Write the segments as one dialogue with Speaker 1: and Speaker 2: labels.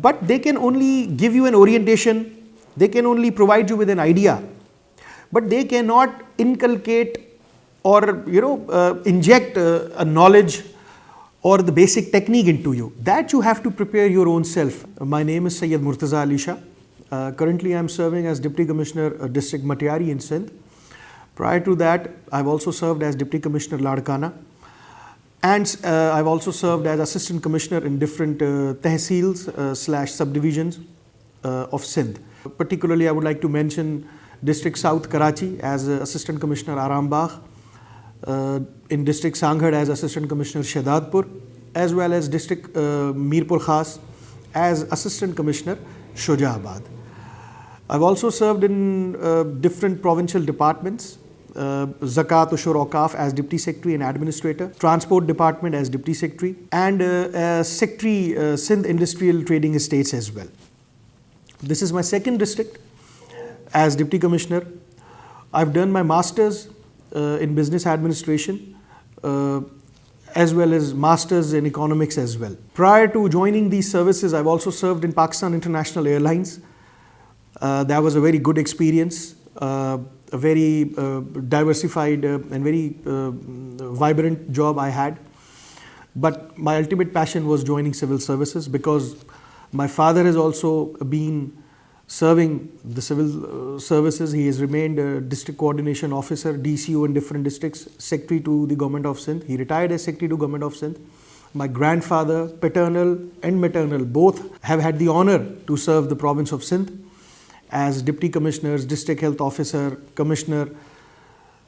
Speaker 1: but they can only give you an orientation, they can only provide you with an idea, but they cannot inculcate or inject a knowledge or the basic technique into you. That you have to prepare your own self. My name is Syed Murtaza Ali Shah. Currently I am serving as Deputy Commissioner District Matiari in Sindh. Prior to that, I've also served as Deputy Commissioner Ladkana, and I've also served as Assistant Commissioner in different tehsils / subdivisions of Sindh. Particularly, I would like to mention District South Karachi as Assistant Commissioner Arambagh, in District Sanghat as Assistant Commissioner Shahzadpur, as well as District Mirpur Khas as Assistant Commissioner Shojaabad. I've also served in different provincial departments, Zakat Ushur Awqaf as Deputy Secretary and Administrator, Transport Department as Deputy Secretary, and Secretary Sindh Industrial Trading Estates as well. This is my second district as Deputy Commissioner. I've done my Masters in Business Administration as well as Masters in Economics as well. Prior to joining these services, I've also served in Pakistan International Airlines. That was a very good experience, a very diversified and very vibrant job I had. But my ultimate passion was joining civil services because my father has also been serving the civil services. He has remained a district coordination officer, DCO in different districts, secretary to the government of Sindh. He retired as secretary to government of Sindh. My grandfather, paternal and maternal, both have had the honor to serve the province of Sindh as deputy commissioners, district health officer, commissioner.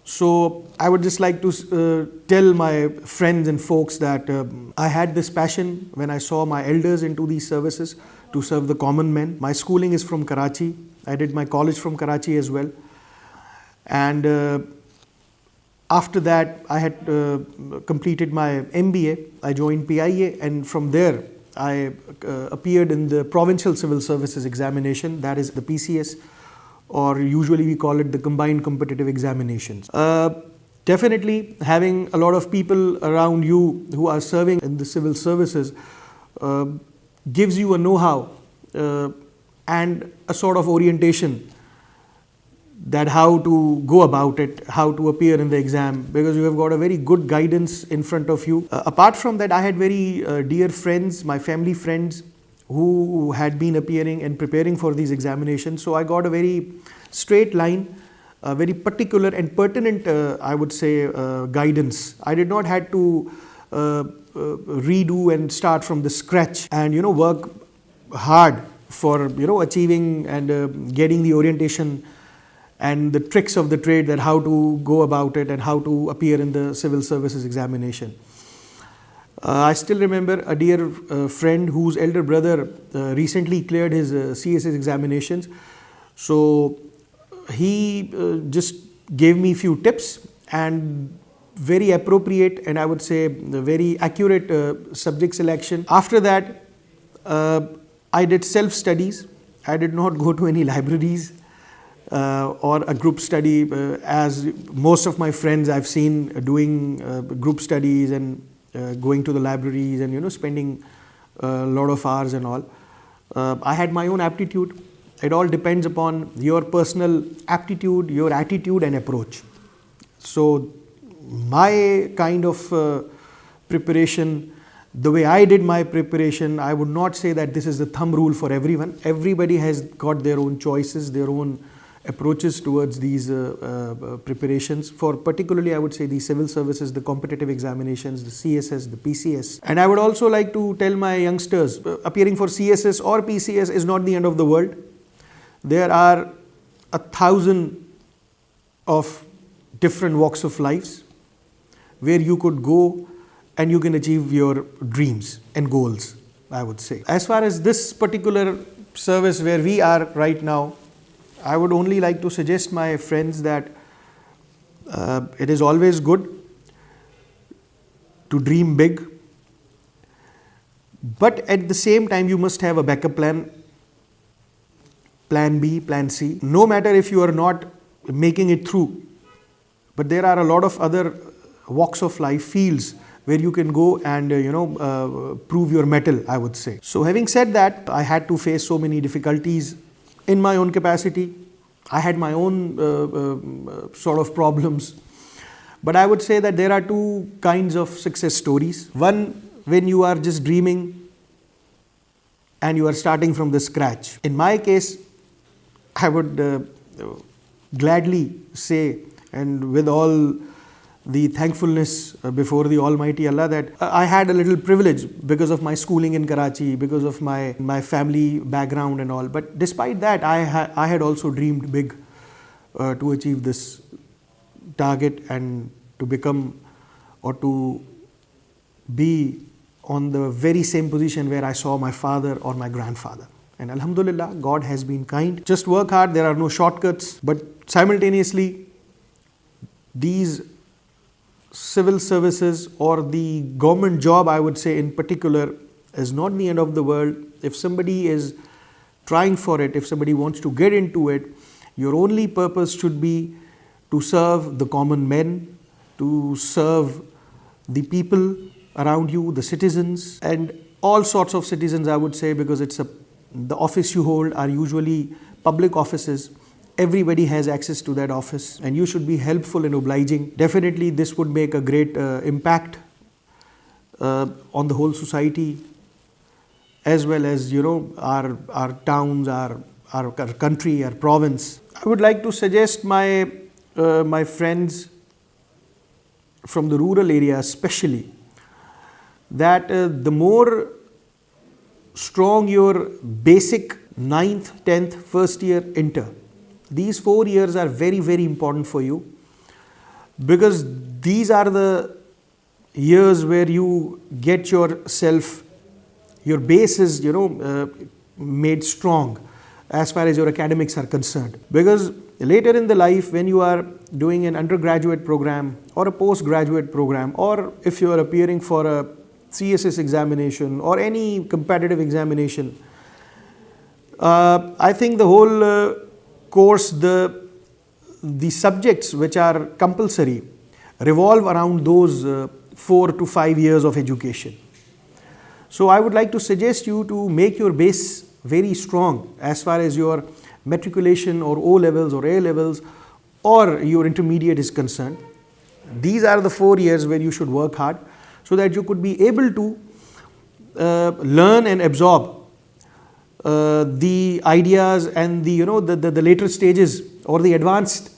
Speaker 1: So I would just like to tell my friends and folks that I had this passion when I saw my elders into these services to serve the common men. My schooling is from Karachi. I did my college from Karachi as well. And after that, I had completed my MBA. I joined PIA, and from there, I appeared in the Provincial Civil Services Examination, that is the PCS, or usually we call it the Combined Competitive Examinations. Definitely, having a lot of people around you who are serving in the civil services gives you a know-how and a sort of orientation that how to go about it, how to appear in the exam, because you have got a very good guidance in front of you. Apart from that, I had very dear friends, my family friends, who had been appearing and preparing for these examinations. So I got a very straight line, a very particular and pertinent, I would say, guidance. I did not have to redo and start from the scratch and work hard for achieving and getting the orientation and the tricks of the trade, that how to go about it and how to appear in the civil services examination. I still remember a dear friend whose elder brother recently cleared his CSS examinations. So he just gave me a few tips and very appropriate and I would say very accurate subject selection. After that, I did self-studies. I did not go to any libraries or a group study, as most of my friends I've seen doing group studies and going to the libraries and spending a lot of hours and all. I had my own aptitude. It all depends upon your personal aptitude, your attitude and approach. So my kind of preparation, the way I did my preparation, I would not say that this is the thumb rule for everyone. Everybody has got their own choices, their own approaches towards these preparations for particularly I would say the civil services, the competitive examinations, the CSS, the PCS. And I would also like to tell my youngsters, appearing for CSS or PCS is not the end of the world. There are 1,000 of different walks of lives where you could go and you can achieve your dreams and goals, I would say. As far as this particular service where we are right now, I would only like to suggest my friends that it is always good to dream big, but at the same time you must have a backup plan, plan B, plan C. No matter if you are not making it through, but there are a lot of other walks of life, fields where you can go and prove your mettle, I would say. So having said that, I had to face so many difficulties in my own capacity. I had my own sort of problems. But I would say that there are two kinds of success stories. One, when you are just dreaming and you are starting from the scratch. In my case, I would gladly say, and with all the thankfulness before the Almighty Allah, that I had a little privilege because of my schooling in Karachi, because of my family background and all. But despite that, I had also dreamed big to achieve this target and to become or to be on the very same position where I saw my father or my grandfather. And Alhamdulillah, God has been kind. Just work hard, there are no shortcuts. But simultaneously, these civil services or the government job, I would say in particular, is not the end of the world. If somebody is trying for it, if somebody wants to get into it, your only purpose should be to serve the common men, to serve the people around you, the citizens, and all sorts of citizens, I would say, because the office you hold are usually public offices. Everybody has access to that office and you should be helpful and obliging. Definitely this would make a great impact on the whole society, as well as our towns, our country, our province. I would like to suggest my friends from the rural area especially, that the more strong your basic 9th, 10th, first year enter, these 4 years are very, very important for you, because these are the years where you get yourself, your base is made strong as far as your academics are concerned. Because later in the life, when you are doing an undergraduate program or a postgraduate program, or if you are appearing for a CSS examination or any competitive examination, I think the whole course, the subjects which are compulsory revolve around those 4 to 5 years of education. So I would like to suggest you to make your base very strong as far as your matriculation or O levels or A levels or your intermediate is concerned. These are the 4 years where you should work hard, so that you could be able to learn and absorb the ideas and the later stages or the advanced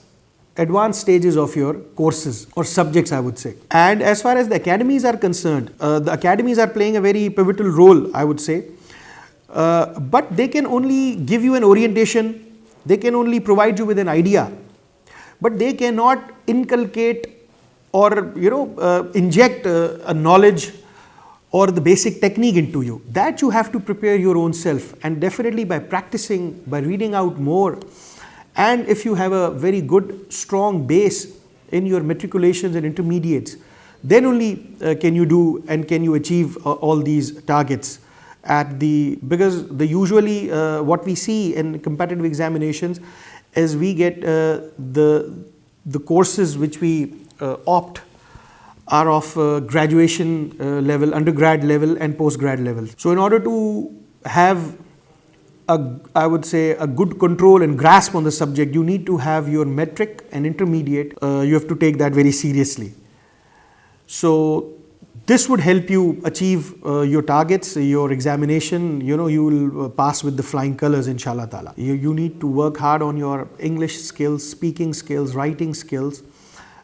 Speaker 1: stages of your courses or subjects, I would say. And as far as the academies are concerned, the academies are playing a very pivotal role, I would say. But they can only give you an orientation, they can only provide you with an idea, but they cannot inculcate or inject a knowledge or the basic technique into you. That you have to prepare your own self, and definitely by practicing, by reading out more, and if you have a very good strong base in your matriculations and intermediates, then only can you do and can you achieve all these targets. Because usually what we see in competitive examinations is we get the courses which we opt are of graduation level, undergrad level and postgrad level. So in order to have I would say a good control and grasp on the subject, you need to have your metric and intermediate, you have to take that very seriously. So this would help you achieve your targets, your examination, you will pass with the flying colors, inshallah ta'ala. You need to work hard on your English skills, speaking skills, writing skills.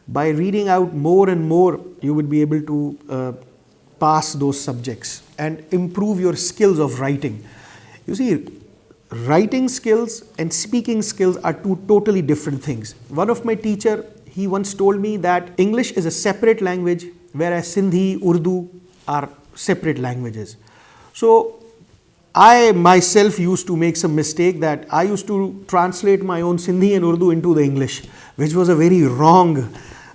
Speaker 1: By reading out more and more, you would be able to pass those subjects and improve your skills of writing. You see, writing skills and speaking skills are two totally different things. One of my teacher, he once told me that English is a separate language, whereas Sindhi, Urdu are separate languages. So I myself used to make some mistake that I used to translate my own Sindhi and Urdu into the English, which was a very wrong,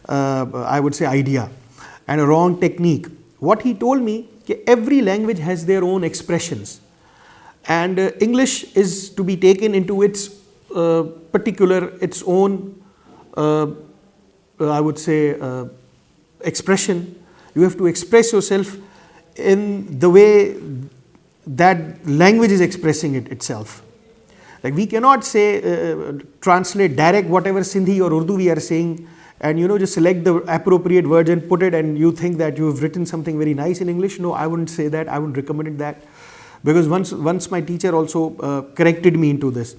Speaker 1: I would say, idea and a wrong technique. What he told me, every language has their own expressions, and English is to be taken into its particular, its own, I would say, expression, You have to express yourself in the way that language is expressing it itself. Like we cannot say, translate direct whatever Sindhi or Urdu we are saying and just select the appropriate words and put it, and you think that you have written something very nice in English. No, I wouldn't say that. I wouldn't recommend that, because once my teacher also corrected me into this.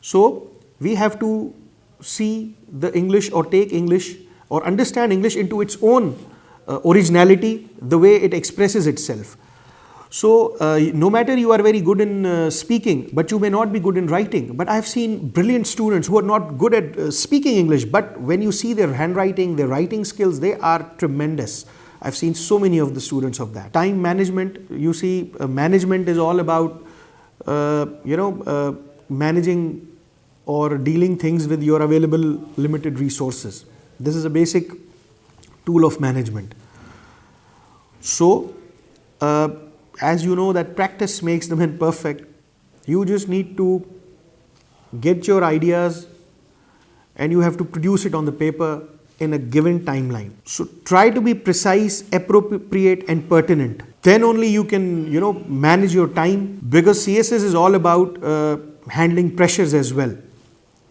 Speaker 1: So we have to see the English or take English or understand English into its own originality, the way it expresses itself. So no matter you are very good in speaking, but you may not be good in writing. But I have seen brilliant students who are not good at speaking English, but when you see their handwriting, their writing skills, they are tremendous. I've seen so many of the students of that. Time management, you see, management is all about managing or dealing things with your available limited resources. This is a basic tool of management. So as you know that practice makes the man perfect, you just need to get your ideas and you have to produce it on the paper in a given timeline. So try to be precise, appropriate and pertinent. Then only you can manage your time, because CSS is all about handling pressures as well.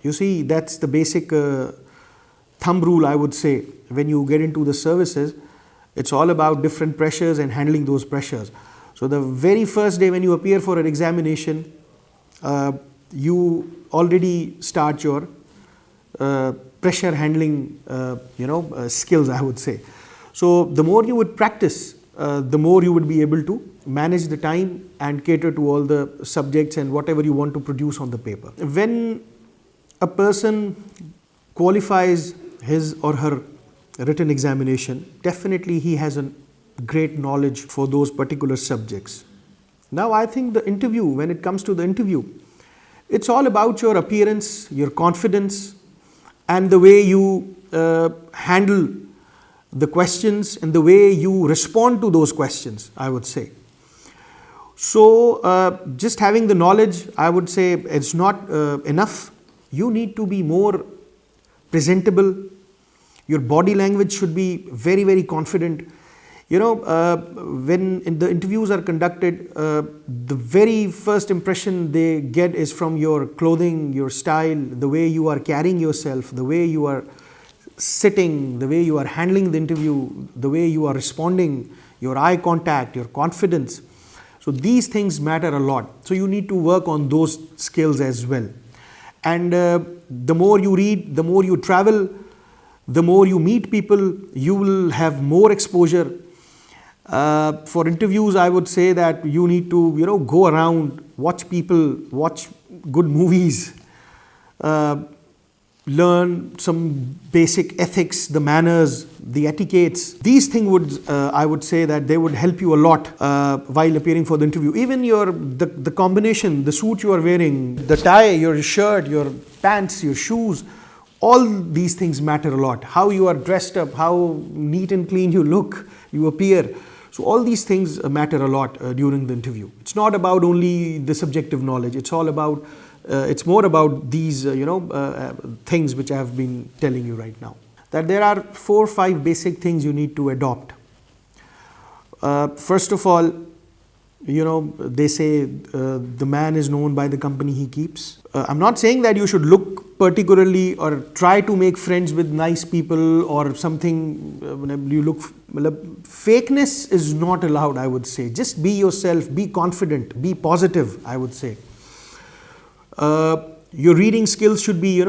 Speaker 1: You see, that's the basic thumb rule, I would say. When you get into the services, it's all about different pressures and handling those pressures. So the very first day when you appear for an examination, you already start your pressure handling skills, I would say. So the more you would practice, the more you would be able to manage the time and cater to all the subjects and whatever you want to produce on the paper. When a person qualifies his or her written examination, definitely he has a great knowledge for those particular subjects. Now I think the interview, when it comes to the interview, it's all about your appearance, your confidence and the way you handle the questions and the way you respond to those questions, I would say. So just having the knowledge, I would say it's not enough. You need to be more presentable. Your body language should be very, very confident. When the interviews are conducted, the very first impression they get is from your clothing, your style, the way you are carrying yourself, the way you are sitting, the way you are handling the interview, the way you are responding, your eye contact, your confidence. So these things matter a lot. So you need to work on those skills as well. And the more you read, the more you travel, the more you meet people, you will have more exposure. For interviews, I would say that you need to, go around, watch people, watch good movies, learn some basic ethics, the manners, the etiquettes. These things would, I would say that they would help you a lot while appearing for the interview. Even the combination, the suit you are wearing, the tie, your shirt, your pants, your shoes, all these things matter a lot. How you are dressed up, how neat and clean you look, you appear. So all these things matter a lot during the interview. It's not about only the subjective knowledge. It's all about, it's more about these, things which I have been telling you right now. That there are 4 or 5 basic things you need to adopt. First of all, they say the man is known by the company he keeps. I'm not saying that you should look particularly or try to make friends with nice people or something. You look, fakeness is not allowed, I would say. Just be yourself, be confident, be positive, I would say. Your reading skills should be,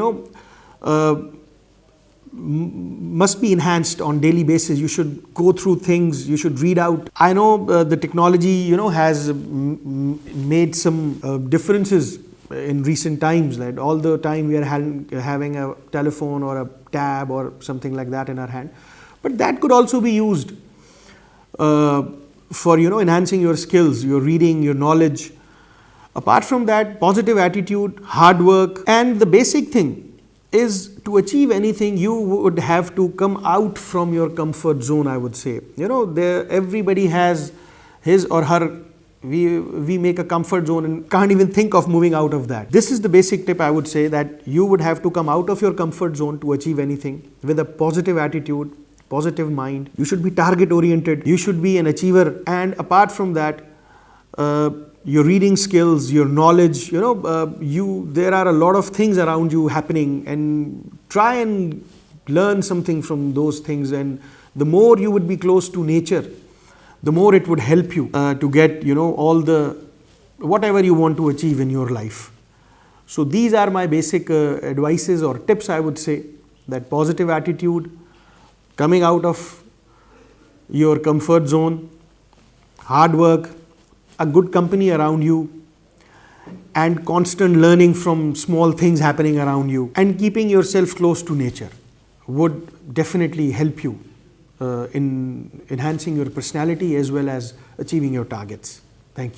Speaker 1: must be enhanced on daily basis. You should go through things, you should read out. I know the technology, has made some differences in recent times. Like all the time we are having a telephone or a tab or something like that in our hand. But that could also be used for, enhancing your skills, your reading, your knowledge. Apart from that, positive attitude, hard work, and the basic thing is to achieve anything, you would have to come out from your comfort zone, I would say. Everybody has his or her, we make a comfort zone and can't even think of moving out of that. This is the basic tip, I would say, that you would have to come out of your comfort zone to achieve anything with a positive attitude, positive mind. You should be target oriented. You should be an achiever. And apart from that, your reading skills, your knowledge, there are a lot of things around you happening, and try and learn something from those things. And the more you would be close to nature, the more it would help you to get, all the whatever you want to achieve in your life. So these are my basic advices or tips, I would say, that positive attitude, coming out of your comfort zone, hard work, a good company around you, and constant learning from small things happening around you, and keeping yourself close to nature would definitely help you in enhancing your personality as well as achieving your targets. Thank you.